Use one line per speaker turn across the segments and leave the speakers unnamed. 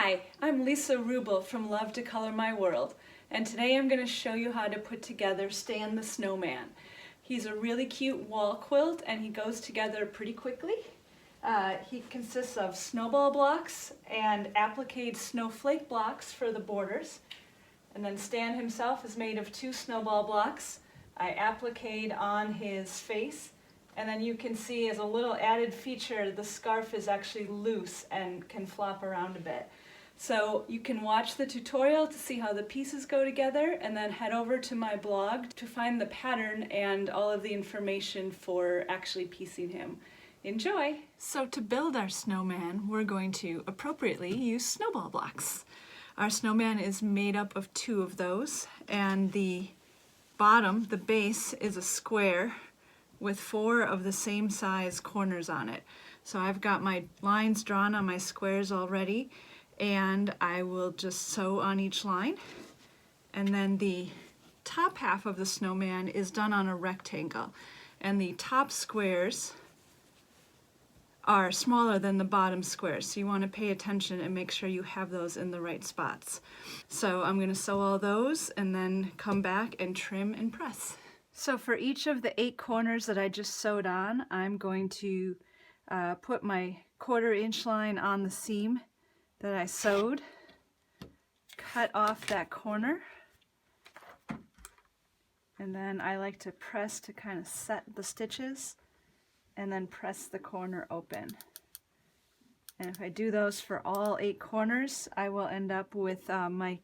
Hi, I'm Lisa Rubel from Love to Color My World, and today I'm going to show you how to put together Stan the Snowman. He's a really cute wall quilt and he goes together pretty quickly. He consists of snowball blocks and appliqued snowflake blocks for the borders. And then Stan himself is made of 2 snowball blocks. I appliqued on his face, and then you can see as a little added feature the scarf is actually loose and can flop around a bit. So you can watch the tutorial to see how the pieces go together and then head over to my blog to find the pattern and all of the information for actually piecing him. Enjoy! So to build our snowman, we're going to appropriately use snowball blocks. Our snowman is made up of 2 of those, and the bottom, the base, is a square with 4 of the same size corners on it. So I've got my lines drawn on my squares already, and I will just sew on each line. And then the top half of the snowman is done on a rectangle, and the top squares are smaller than the bottom squares, so you want to pay attention and make sure you have those in the right spots. So I'm going to sew all those and then come back and trim and press. So for each of the 8 corners that I just sewed on, I'm going to put my 1/4 inch line on the seam that I sewed, cut off that corner, and then I like to press to kind of set the stitches and then press the corner open. And if I do those for all 8 corners, I will end up with my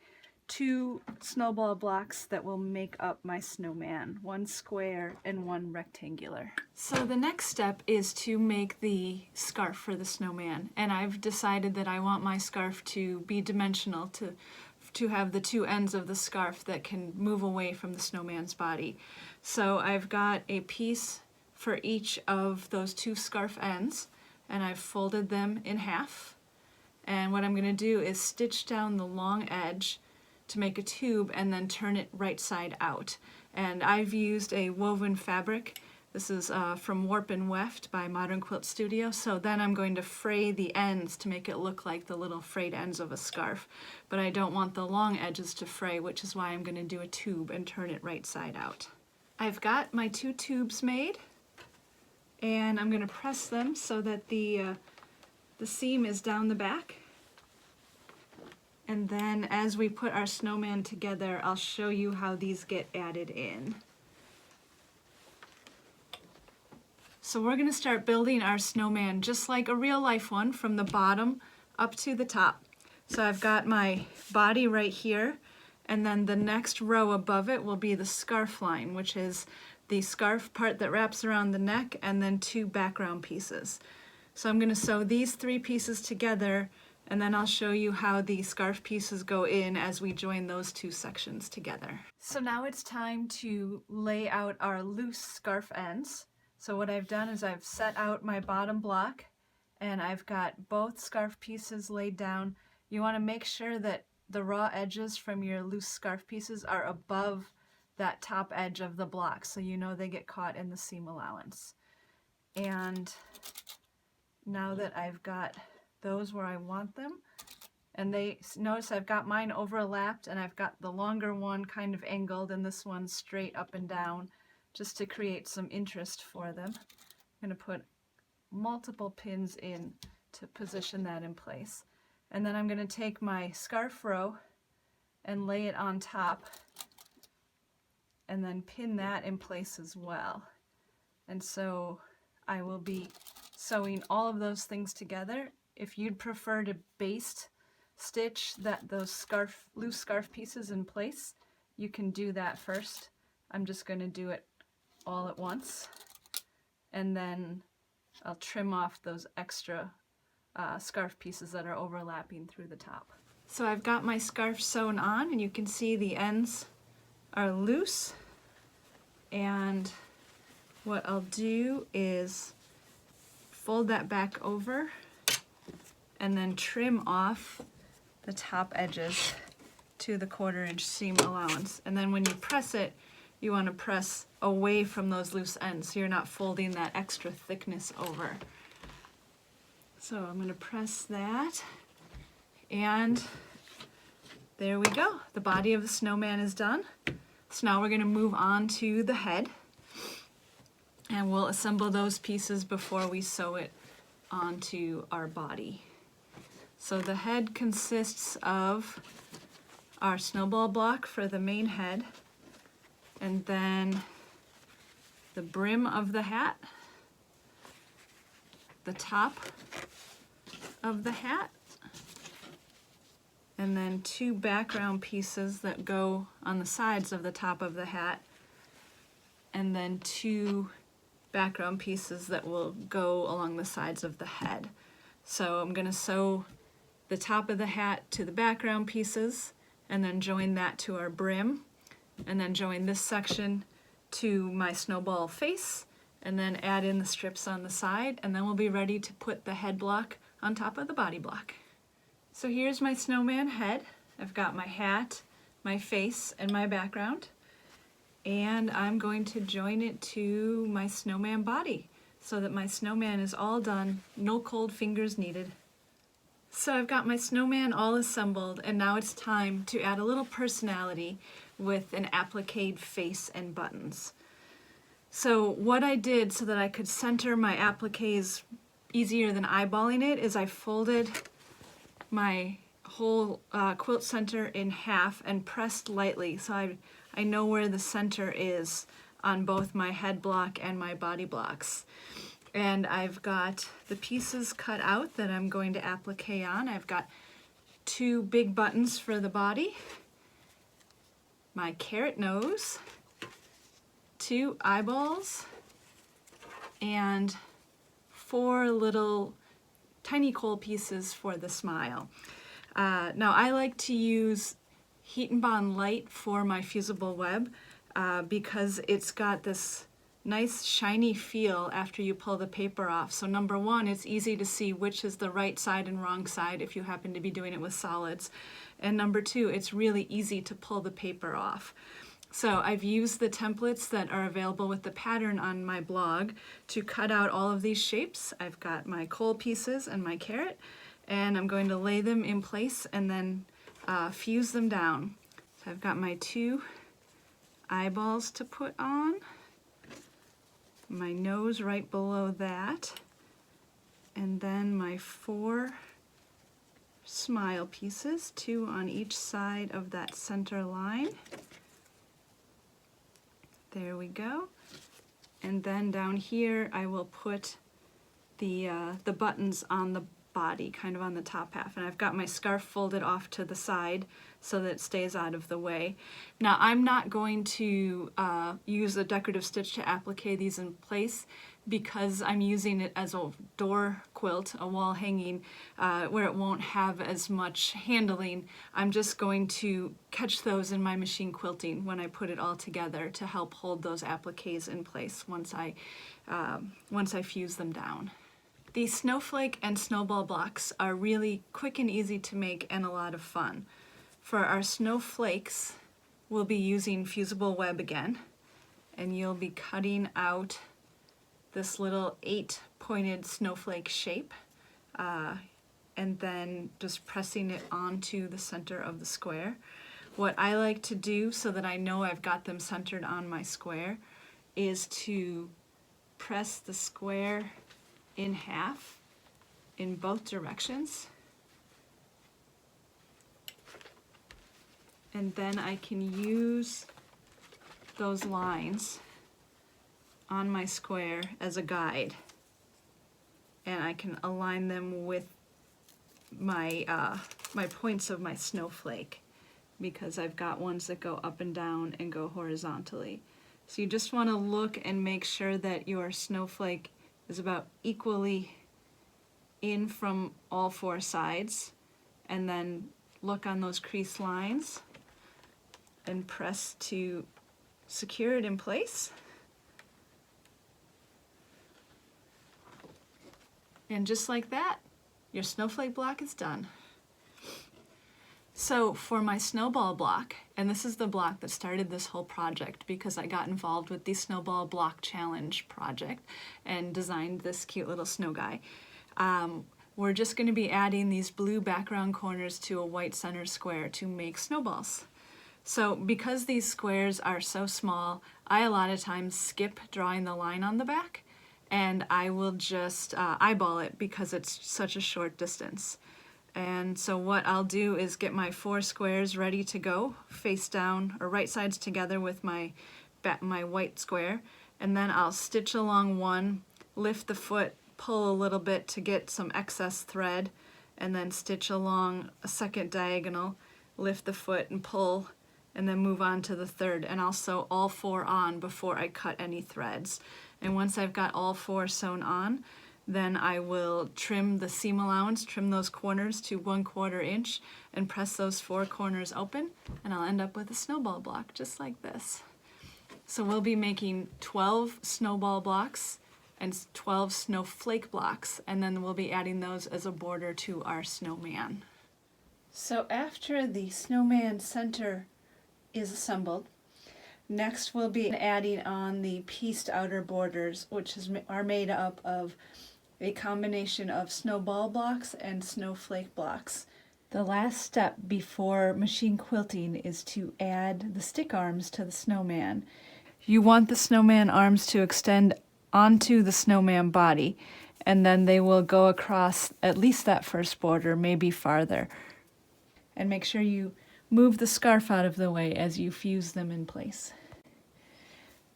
2 snowball blocks that will make up my snowman, 1 square and 1 rectangular. So the next step is to make the scarf for the snowman, and I've decided that I want my scarf to be dimensional, to have the 2 ends of the scarf that can move away from the snowman's body. So I've got a piece for each of those 2 scarf ends, and I've folded them in half. And what I'm going to do is stitch down the long edge to make a tube and then turn it right side out. And I've used a woven fabric. This is from Warp and Weft by Modern Quilt Studio. So then I'm going to fray the ends to make it look like the little frayed ends of a scarf. But I don't want the long edges to fray, which is why I'm going to do a tube and turn it right side out. I've got my 2 tubes made, and I'm going to press them so that the seam is down the back. And then as we put our snowman together, I'll show you how these get added in. So we're going to start building our snowman just like a real life one, from the bottom up to the top. So I've got my body right here, and then the next row above it will be the scarf line, which is the scarf part that wraps around the neck, and then 2 background pieces. So I'm going to sew these 3 pieces together, and then I'll show you how the scarf pieces go in as we join those 2 sections together. So now it's time to lay out our loose scarf ends. So what I've done is I've set out my bottom block, and I've got both scarf pieces laid down. You want to make sure that the raw edges from your loose scarf pieces are above that top edge of the block, so you know they get caught in the seam allowance. And now that I've got those where I want them, and notice I've got mine overlapped, and I've got the longer one kind of angled and this one straight up and down, just to create some interest for them. I'm going to put multiple pins in to position that in place. And then I'm going to take my scarf row and lay it on top, and then pin that in place as well. And so I will be sewing all of those things together. If you'd prefer to baste stitch those loose scarf pieces in place, you can do that first. I'm just going to do it all at once, and then I'll trim off those extra scarf pieces that are overlapping through the top. So I've got my scarf sewn on, and you can see the ends are loose, and what I'll do is fold that back over and then trim off the top edges to the 1/4 inch seam allowance. And then when you press it, you want to press away from those loose ends so you're not folding that extra thickness over. So I'm going to press that And there we go. The body of the snowman is done. So now we're going to move on to the head. And we'll assemble those pieces before we sew it onto our body. So the head consists of our snowball block for the main head, and then the brim of the hat, the top of the hat, and then two background pieces that go on the sides of the top of the hat, and then two background pieces that will go along the sides of the head. So I'm going to sew the top of the hat to the background pieces, and then join that to our brim, and then join this section to my snowball face, and then add in the strips on the side, and then we'll be ready to put the head block on top of the body block. So here's my snowman head. I've got my hat, my face, and my background, and I'm going to join it to my snowman body so that my snowman is all done, no cold fingers needed. So I've got my snowman all assembled, and now it's time to add a little personality with an appliqued face and buttons. So what I did so that I could center my appliques easier than eyeballing it is I folded my whole quilt center in half and pressed lightly, so I know where the center is on both my head block and my body blocks. And I've got the pieces cut out that I'm going to applique on. I've got two big buttons for the body, my carrot nose, two eyeballs, and four little tiny coal pieces for the smile. Now I like to use Heat and Bond Light for my fusible web because it's got this nice shiny feel after you pull the paper off. So number one, it's easy to see which is the right side and wrong side if you happen to be doing it with solids. And number two, it's really easy to pull the paper off. So I've used the templates that are available with the pattern on my blog to cut out all of these shapes. I've got my coal pieces and my carrot, and I'm going to lay them in place and then fuse them down. So I've got my two eyeballs to put on, my nose right below that, and then my four smile pieces, two on each side of that center line. There we go. And then down here I will put the buttons on the body, kind of on the top half. And I've got my scarf folded off to the side so that it stays out of the way. Now I'm not going to use a decorative stitch to applique these in place because I'm using it as a door quilt, a wall hanging, where it won't have as much handling. I'm just going to catch those in my machine quilting when I put it all together to help hold those appliques in place once I fuse them down. The snowflake and snowball blocks are really quick and easy to make and a lot of fun. For our snowflakes, we'll be using fusible web again, and you'll be cutting out this little 8-pointed snowflake shape, and then just pressing it onto the center of the square. What I like to do so that I know I've got them centered on my square is to press the square in half in both directions, and then I can use those lines on my square as a guide, and I can align them with my my points of my snowflake because I've got ones that go up and down and go horizontally. So you just want to look and make sure that your snowflake is about equally in from all four sides, and then look on those crease lines and press to secure it in place. And just like that, your snowflake block is done. So for my snowball block, and this is the block that started this whole project because I got involved with the Snowball Block Challenge project and designed this cute little snow guy. we're just going to be adding these blue background corners to a white center square to make snowballs. So because these squares are so small, I a lot of times skip drawing the line on the back, and I will just eyeball it because it's such a short distance. And so what I'll do is get my 4 squares ready to go, face down or right sides together with my white square, and then I'll stitch along one, lift the foot, pull a little bit to get some excess thread, and then stitch along a second diagonal, lift the foot and pull, and then move on to the third, and I'll sew all 4 on before I cut any threads. And once I've got all 4 sewn on, then I will trim the seam allowance, trim those corners to 1/4 inch, and press those 4 corners open, and I'll end up with a snowball block just like this. So we'll be making 12 snowball blocks and 12 snowflake blocks, and then we'll be adding those as a border to our snowman. So after the snowman center is assembled, next we'll be adding on the pieced outer borders, which are made up of a combination of snowball blocks and snowflake blocks. The last step before machine quilting is to add the stick arms to the snowman. You want the snowman arms to extend onto the snowman body, and then they will go across at least that first border, maybe farther. And make sure you move the scarf out of the way as you fuse them in place.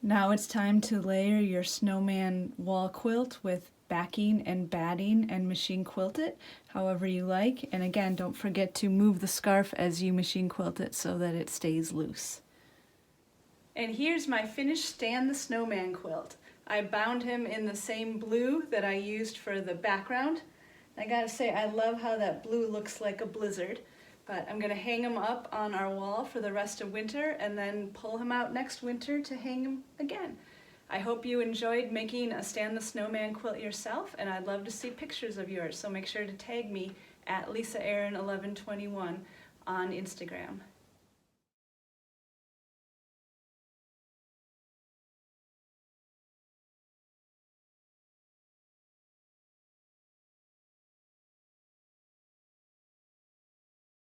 Now it's time to layer your snowman wall quilt with backing and batting and machine quilt it however you like. And again, don't forget to move the scarf as you machine quilt it so that it stays loose. And here's my finished Stan the Snowman quilt. I bound him in the same blue that I used for the background. I gotta say, I love how that blue looks like a blizzard. But I'm gonna hang him up on our wall for the rest of winter and then pull him out next winter to hang him again. I hope you enjoyed making a Stan the Snowman quilt yourself, and I'd love to see pictures of yours, so make sure to tag me at LisaAaron1121 on Instagram.